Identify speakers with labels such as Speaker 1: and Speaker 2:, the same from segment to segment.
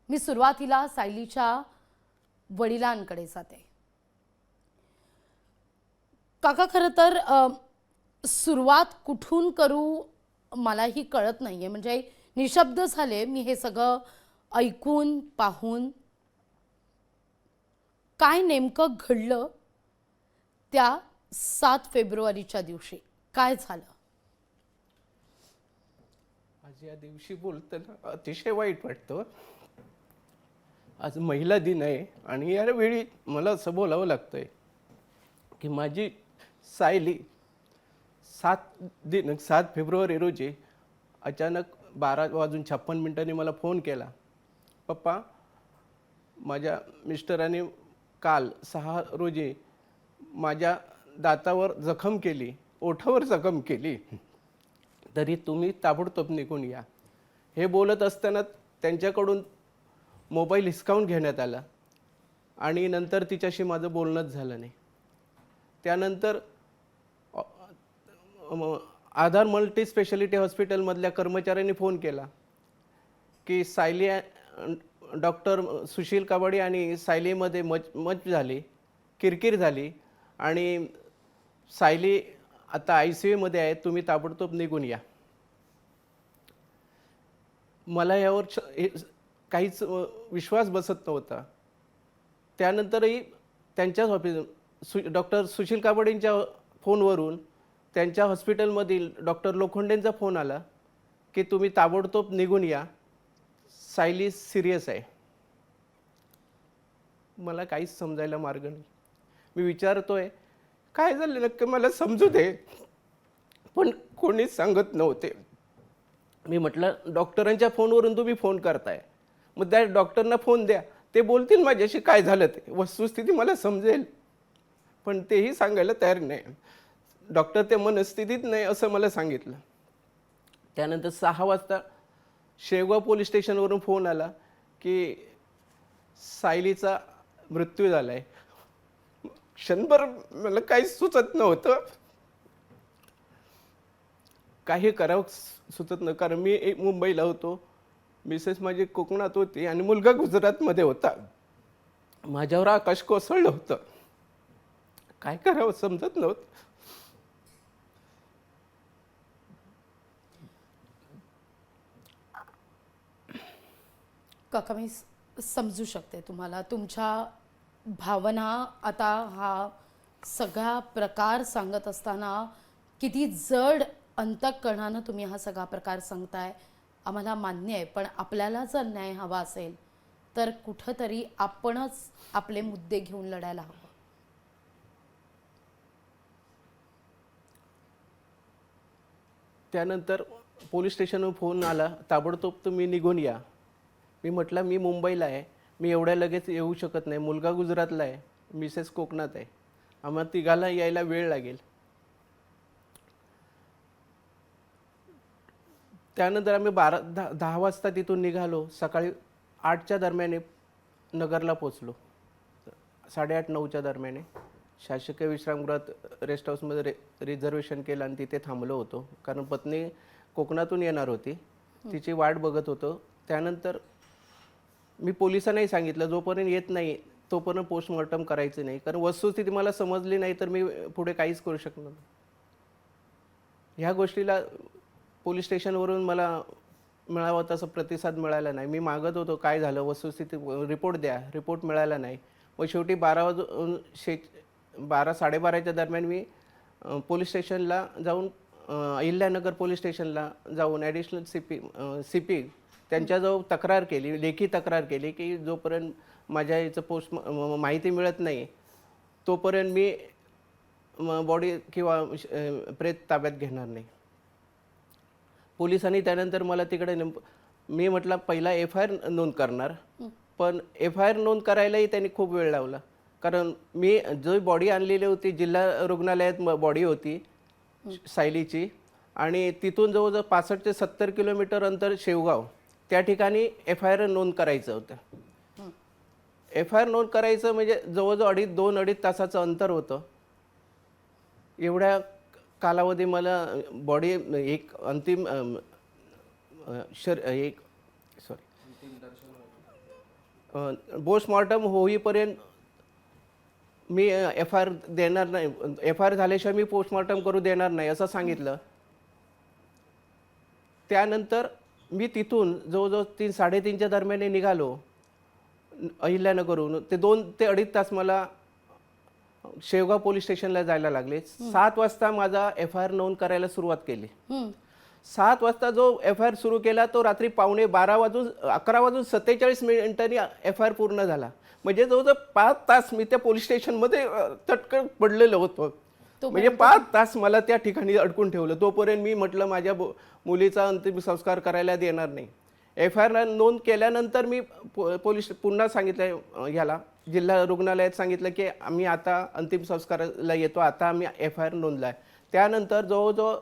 Speaker 1: मी सुरुवातीला सायलीच्या वडिलांकडे जाते. काका, खरं तर सुरुवात कुठून करू मलाही कळत नाहीये. म्हणजे निशब्द झाले मी हे सगळं ऐकून पाहून. काय नेमकं घडलं त्या 7 फेब्रुवारीच्या दिवशी? काय झालं?
Speaker 2: आज या दिवशी बोलताना अतिशय वाईट वाटतं. आज महिला दिन आहे आणि यावेळी मला असं बोलावं लागतंय की माझी सायली 7 फेब्रुवारी रोजी अचानक 12:56 मला फोन केला. पप्पा, माझ्या मिस्टरांनी काल 6 रोजी माझ्या दातावर जखम केली, ओठावर जखम केली, तरी तुम्ही ताबडतोब निघून या. हे बोलत असताना त्यांच्याकडून मोबाईल हिसकावून घेण्यात आला आणि नंतर तिच्याशी माझं बोलणंच झालं नाही. त्यानंतर आधार मल्टी स्पेशालिटी हॉस्पिटलमधल्या कर्मचाऱ्यांनी फोन केला की सायली डॉक्टर सुशील काबडी आणि सायलीमध्ये मच झाली, किरकिर झाली आणि सायली आता ICUमध्ये आहे, तुम्ही ताबडतोब निघून या. मला यावर काहीच विश्वास बसत नव्हता. त्यानंतरही त्यांच्याच डॉक्टर सुशील काबडींच्या फोनवरून त्यांच्या हॉस्पिटलमधील डॉक्टर लोखंडेंचा फोन आला की तुम्ही ताबडतोब निघून या, सायली सिरियस आहे. मला काहीच समजायला मार्ग नाही. मी विचारतोय काय झालं नक्की, मला समजू दे, पण कोणीच सांगत नव्हते. मी म्हटलं डॉक्टरांच्या फोनवरून तुम्ही फोन करताय, मग त्या डॉक्टरना फोन द्या, ते बोलतील माझ्याशी काय झालं ते, वस्तुस्थिती मला समजेल. पण तेही सांगायला तयार नाही. डॉक्टर ते मनस्थितीत नाही असं मला सांगितलं. त्यानंतर 6 वाजता शेवगाव पोलीस स्टेशनवरून फोन आला की सायलीचा मृत्यू झाला आहे. क्षणभर मला काहीच सुचत नव्हतं, काही करावं सुचत नव्हतं. कारण मी मुंबईला होतो, मिसेस माझी कोकणात होती आणि मुलगा गुजरातमध्ये होता. माझ्यावर आकाश कोसळलं होतं. काय करावं समजत नव्हतं.
Speaker 1: काका, मी समजू शकते तुम्हाला, तुमच्या भावना. आता हा सगळा प्रकार सांगत असताना किती जड अंतःकरणानं तुम्ही हा सगळा प्रकार सांगताय, आम्हाला मान्य आहे. पण आपल्याला जर न्याय हवा असेल तर कुठंतरी आपणच आपले मुद्दे घेऊन लढायला हवं.
Speaker 2: त्यानंतर पोलीस स्टेशनवर फोन आला, ताबडतोब तुम्ही निघून या. मी म्हटलं मी मुंबईला आहे, मी एवढ्या लगेच येऊ शकत नाही. मुलगा गुजरातला आहे, मिसेस कोकणात आहे, आम्हाला तिघाला यायला वेळ लागेल. त्यानंतर आम्ही 10 वाजता तिथून निघालो. सकाळी 8च्या दरम्याने नगरला पोचलो. 8:30-9च्या दरम्याने शासकीय विश्रामगृहात रेस्ट हाऊसमध्ये रिझर्वेशन केलं आणि तिथे थांबलो होतो. कारण पत्नी कोकणातून येणार होती, तिची वाट बघत होतो. त्यानंतर मी पोलिसांनाही सांगितलं जोपर्यंत येत नाही तोपर्यंत पोस्टमॉर्टम करायचं नाही, कारण वस्तुस्थिती मला समजली नाही तर मी पुढे काहीच करू शकणार नाही. ह्या गोष्टीला पोलीस स्टेशनवरून मला मिळावा तसा प्रतिसाद मिळाला नाही. मी मागत होतो काय झालं वस्तुस्थिती, रिपोर्ट द्या, रिपोर्ट मिळाला नाही. व शेवटी 12-12:30च्या दरम्यान मी पोलीस स्टेशनला जाऊन अहिल्यानगर पोलीस स्टेशनला जाऊन ॲडिशनल CP त्यांच्याजवळ तक्रार केली, लेखी तक्रार केली की जोपर्यंत माझ्या याचं माहिती मिळत नाही तोपर्यंत मी बॉडी किंवा प्रेत ताब्यात घेणार नाही. पोलिसांनी त्यानंतर मला तिकडे मी म्हटलं पहिला FIR नोंद करणार, पण FIR नोंद करायलाही त्यांनी खूप वेळ लावला. कारण मी जो बॉडी आणलेली होती जिल्हा रुग्णालयात बॉडी होती सायलीची, आणि तिथून जवळजवळ 65 ते 70 किलोमीटर अंतर शेवगाव, त्या ठिकाणी FIR नोंद करायचं होतं. FIR नोंद करायचं म्हणजे जवळजवळ 2-2.5 तासाचं अंतर होतं. एवढ्या कालावधी मला बॉडी एक अंतिम पोस्टमॉर्टम होईपर्यंत मी एफ आय आर देणार नाही, एफ आय आर झाल्याशिवाय मी पोस्टमॉर्टम करू देणार नाही असं सांगितलं. त्यानंतर मी तिथून जवळजवळ 3-3:30च्या दरम्यान निघालो अहिल्यानगरहून. ते 2 ते 2.5 तास मला शेवगाव पोलीस स्टेशनला जायला लागले. 7 वाजता माझा एफ आय आर नोंद करायला सुरुवात केली. 7 वाजता जो एफ आय आर सुरू केला तो रात्री 11:47 एफ आय आर पूर्ण झाला. म्हणजे जवळजवळ 5 तास मी त्या पोलीस स्टेशनमध्ये तटकन पडलेलो होतो. म्हणजे 5 तास मला त्या ठिकाणी अडकून ठेवलं. तोपर्यंत मी म्हटलं माझ्या मुलीचा अंतिम संस्कार करायला देणार नाही. एफ आय आर नोंद केल्यानंतर मी पोलीस पुन्हा सांगितलं ह्याला जिल्हा रुग्णालयात सांगितलं की आम्ही आता अंतिम संस्काराला येतो, आता आम्ही एफ आय आर नोंदला आहे. त्यानंतर जवळजवळ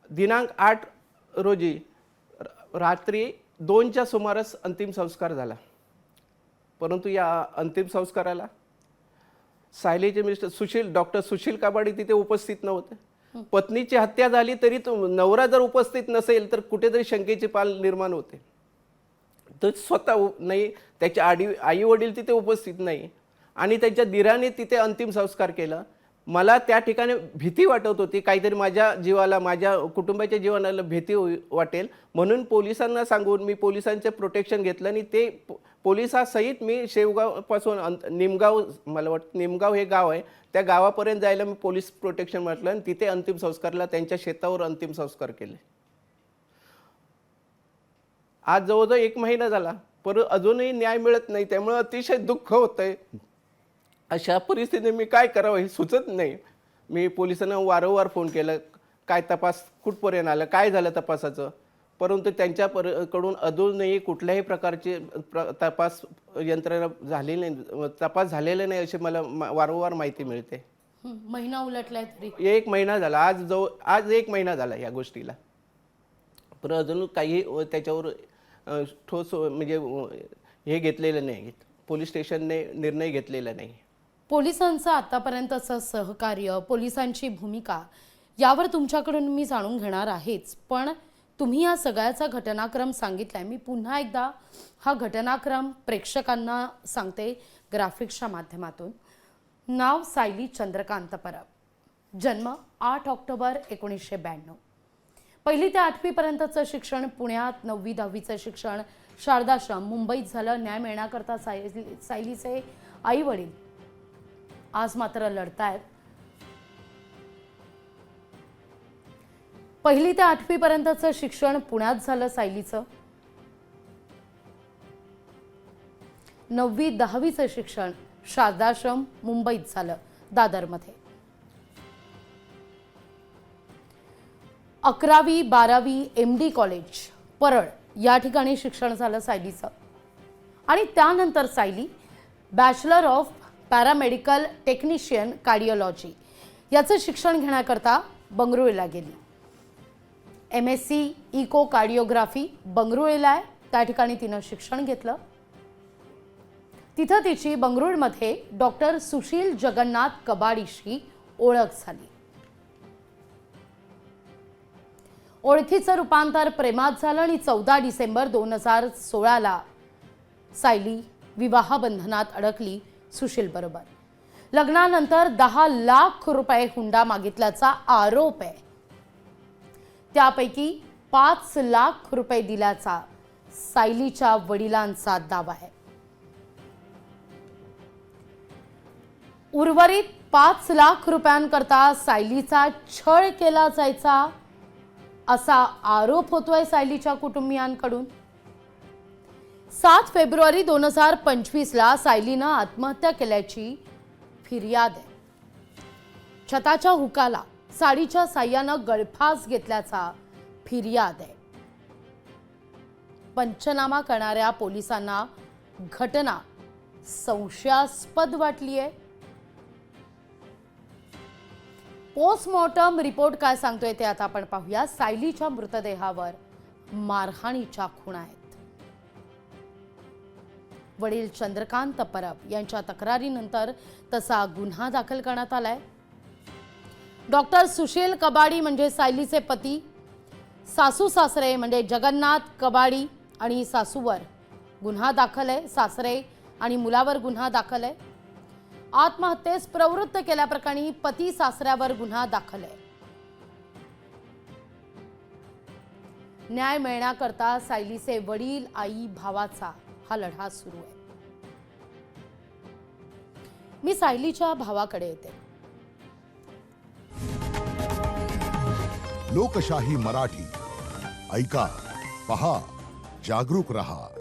Speaker 2: दिनांक 8 रोजी रात्री 2च्या सुमारास अंतिम संस्कार झाला. परंतु या अंतिम संस्काराला सायलीचे मिस्टर डॉक्टर सुशील काबाडी तिथे उपस्थित नव्हते. पत्नीची हत्या झाली तरी तो नवरा जर उपस्थित नसेल तर कुठेतरी शंकेचे पाल निर्माण होते. तो स्वतः नाही, त्याचे आई वडील तिथे उपस्थित नाही आणि त्यांच्या दिराने तिथे अंतिम संस्कार केला. मला त्या ठिकाणी भीती वाटत होती, काहीतरी माझ्या जीवाला, माझ्या कुटुंबाच्या जीवनाला भीती वाटेल म्हणून पोलिसांना सांगून मी पोलिसांचे प्रोटेक्शन घेतलं आणि ते पोलिसासहित मी शेवगावपासून निमगाव, मला वाटतं निमगाव हे गाव आहे, त्या गावापर्यंत जायला मी पोलीस प्रोटेक्शन म्हटलं आणि तिथे अंतिम संस्कारला त्यांच्या शेतावर अंतिम संस्कार केले. आज जवळजवळ 1 महिना झाला पण अजूनही न्याय मिळत नाही. त्यामुळे अतिशय दुःख होतंय. अशा परिस्थितीत मी काय करावं हे सुचत नाही. मी पोलिसांना वारंवार फोन केला, काय तपास कुठपर्यंत आलं, काय झालं तपासाचं, परंतु त्यांच्याकडून अजूनही कुठल्याही प्रकारचे तपास यंत्रणा झालेली नाही, तपास झालेला नाही अशी मला वारंवार माहिती मिळते.
Speaker 1: महिना उलटलाय तरी
Speaker 2: 1 महिना झाला. आज 1 महिना झाला या गोष्टीला, पण अजून काही त्याच्यावर ठोस म्हणजे हे घेतलेलं नाही, पोलीस स्टेशनने निर्णय घेतलेला नाही.
Speaker 1: पोलिसांचं आतापर्यंतचं सहकार्य, पोलिसांची भूमिका यावर तुमच्याकडून मी जाणून घेणार आहेच, पण तुम्ही या सगळ्याचा घटनाक्रम सांगितलाय. मी पुन्हा एकदा हा घटनाक्रम प्रेक्षकांना सांगते ग्राफिक्सच्या माध्यमातून. नाव सायली चंद्रकांत परब, जन्म 8 ऑक्टोबर 1992. 1ली ते 8वी पर्यंतचं शिक्षण पुण्यात, 9वी-10वीचं शिक्षण शारदाश्रम मुंबईत झालं. न्याय मिळण्याकरता सायलीचे आई वडील आज मात्र लढतायत. 1ली ते 8वी पर्यंतचं शिक्षण पुण्यात झालं सायलीचं. 9वी-10वीचं शिक्षण शारदाश्रम मुंबईत झालं, दादरमध्ये. 11वी-12वी MD कॉलेज परळ या ठिकाणी शिक्षण झालं सायलीचं. आणि त्यानंतर Sayali bachelor of paramedical technician cardiology याचं शिक्षण घेण्याकरता बंगळुरूला गेली. MSc इको कार्डिओग्राफी बंगळुरूला आहे, त्या ठिकाणी तिनं शिक्षण घेतलं. तिथं तिची बंगळुरूमध्ये डॉक्टर सुशील जगन्नाथ कबाडीशी ओळख झाली. ओळखीचं रूपांतर प्रेमात झालं आणि 14 डिसेंबर 2016ला सायली विवाहबंधनात अडकली सुशील बरोबर. लग्नानंतर 10 लाख रुपये हुंडा मागितल्याचा आरोप आहे. त्यापैकी 5 लाख रुपये दिल्याचा सायलीच्या वडिलांचा दावा आहे. उर्वरित 5 लाख रुपयांकरता सायलीचा छळ केला जायचा असा आरोप होतोय सायलीच्या कुटुंबियांकडून. 7 फेब्रुवारी 2025ला सायलीनं आत्महत्या केल्याची फिर्याद आहे. छताच्या हुकाला साडीच्या साह्यानं गळफास घेतल्याचा फिर्याद आहे. पंचनामा करणाऱ्या पोलिसांना घटना संशयास्पद वाटली आहे. पोस्टमॉर्टम रिपोर्ट काय सांगतोय ते आता आपण पाहूया. सायलीच्या मृतदेहावर मारहाणीच्या खुणा आहेत. वडील चंद्रकांत परब यांच्या तक्रारीनंतर तसा गुन्हा दाखल करण्यात आलाय. डॉक्टर सुशील कबाडी म्हणजे सायलीचे पती, सासू सासरे म्हणजे जगन्नाथ कबाडी आणि सासूवर गुन्हा दाखल आहे, सासरे आणि मुलावर गुन्हा दाखल आहे. आत्महत्येस प्रवृत्त केल्याप्रकरणी पती सासऱ्यावर गुन्हा दाखल आहे. न्याय मिळण्याकरता सायलीचे वडील, आई, भावाचा हा लढा सुरू आहे. मी सायलीच्या भावाकडे येते.
Speaker 3: लोकशाही मराठी ऐका, पहा, जागरूक रहा.